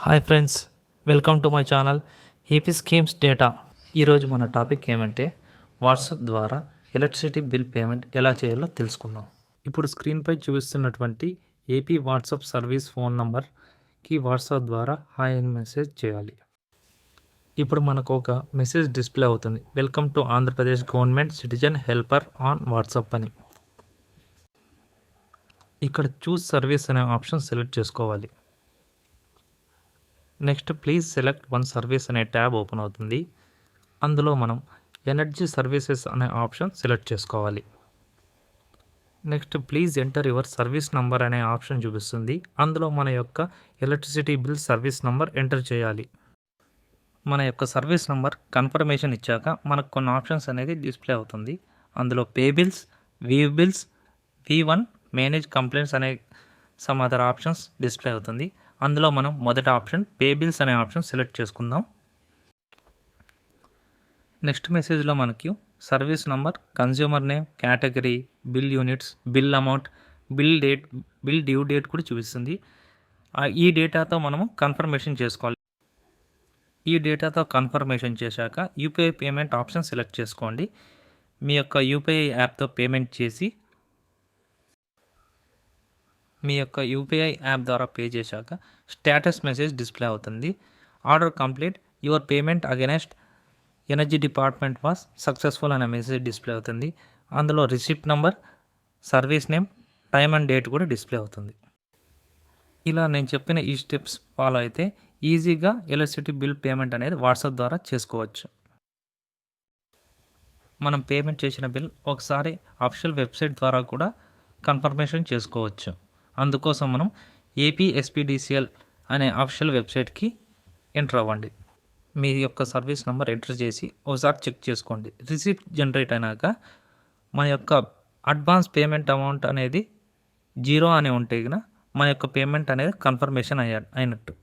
Hi friends, welcome to my channel AP schemes data. ఈరోజు మన topic ఏమంటే WhatsApp ద్వారా ఎలక్ట్రిసిటీ బిల్ పేమెంట్ ఎలా చేయాలో తెలుసుకుందాం. ఇప్పుడు స్క్రీన్పై చూపిస్తున్నటువంటి ఏపీ వాట్సాప్ సర్వీస్ ఫోన్ నంబర్కి వాట్సాప్ ద్వారా హాయ్ అని మెసేజ్ చేయాలి. ఇప్పుడు మనకు ఒక మెసేజ్ డిస్ప్లే అవుతుంది, welcome to Andhra Pradesh government citizen helper on WhatsApp అని. ఇక్కడ చూస్ సర్వీస్ అనే ఆప్షన్ సెలెక్ట్ చేసుకోవాలి. Next please select one service అనే ట్యాబ్ ఓపెన్ అవుతుంది. అందులో మనం ఎనర్జీ సర్వీసెస్ అనే ఆప్షన్ సెలెక్ట్ చేసుకోవాలి. Next please enter your service number అనే ఆప్షన్ చూపిస్తుంది. అందులో మన యొక్క electricity bill service number enter చేయాలి. మన యొక్క సర్వీస్ నంబర్ కన్ఫర్మేషన్ ఇచ్చాక మనకు కొన్ని ఆప్షన్స్ అనేది డిస్ప్లే అవుతుంది. అందులో pay bills, view bills, V1 manage complaints అనే సమ్ అదర్ ఆప్షన్స్ డిస్ప్లే అవుతుంది. అందులో మనం మొదటి ఆప్షన్ పే బిల్స్ అనే ఆప్షన్ సెలెక్ట్ చేసుకుందాం. నెక్స్ట్ మెసేజ్లో మనకి service number, consumer name, category, bill units, bill amount, bill date, bill due date కూడా చూపిస్తుంది. ఈ డేటాతో మనము కన్ఫర్మేషన్ చేసుకోవాలి. ఈ డేటాతో కన్ఫర్మేషన్ చేశాక యూపీఐ పేమెంట్ ఆప్షన్ సెలెక్ట్ చేసుకోండి. మీ యొక్క యూపీఐ యాప్తో పేమెంట్ చేసి మీ యొక్క యూపీఐ యాప్ ద్వారా పే చేశాక స్టేటస్ మెసేజ్ డిస్ప్లే అవుతుంది. Order complete, your payment against energy department was successful అనే మెసేజ్ డిస్ప్లే అవుతుంది. అందులో receipt number, service name, time and date కూడా డిస్ప్లే అవుతుంది. ఇలా నేను చెప్పిన ఈ స్టెప్స్ ఫాలో అయితే ఈజీగా ఎలక్ట్రిసిటీ బిల్ పేమెంట్ అనేది వాట్సాప్ ద్వారా చేసుకోవచ్చు. మనం పేమెంట్ చేసిన బిల్ ఒకసారి అఫీషియల్ వెబ్సైట్ ద్వారా కూడా కన్ఫర్మేషన్ చేసుకోవచ్చు. అందుకోసం మనం APSPDCL అనే అఫీషియల్ వెబ్సైట్కి ఎంటర్ అవ్వండి. మీ యొక్క సర్వీస్ నెంబర్ ఎంటర్ చేసి ఒకసారి చెక్ చేసుకోండి. రిసిప్ట్ జనరేట్ అయినాక మన యొక్క అడ్వాన్స్ పేమెంట్ అమౌంట్ అనేది 0 అని ఉంటే మన యొక్క పేమెంట్ అనేది కన్ఫర్మేషన్ అయినట్టు.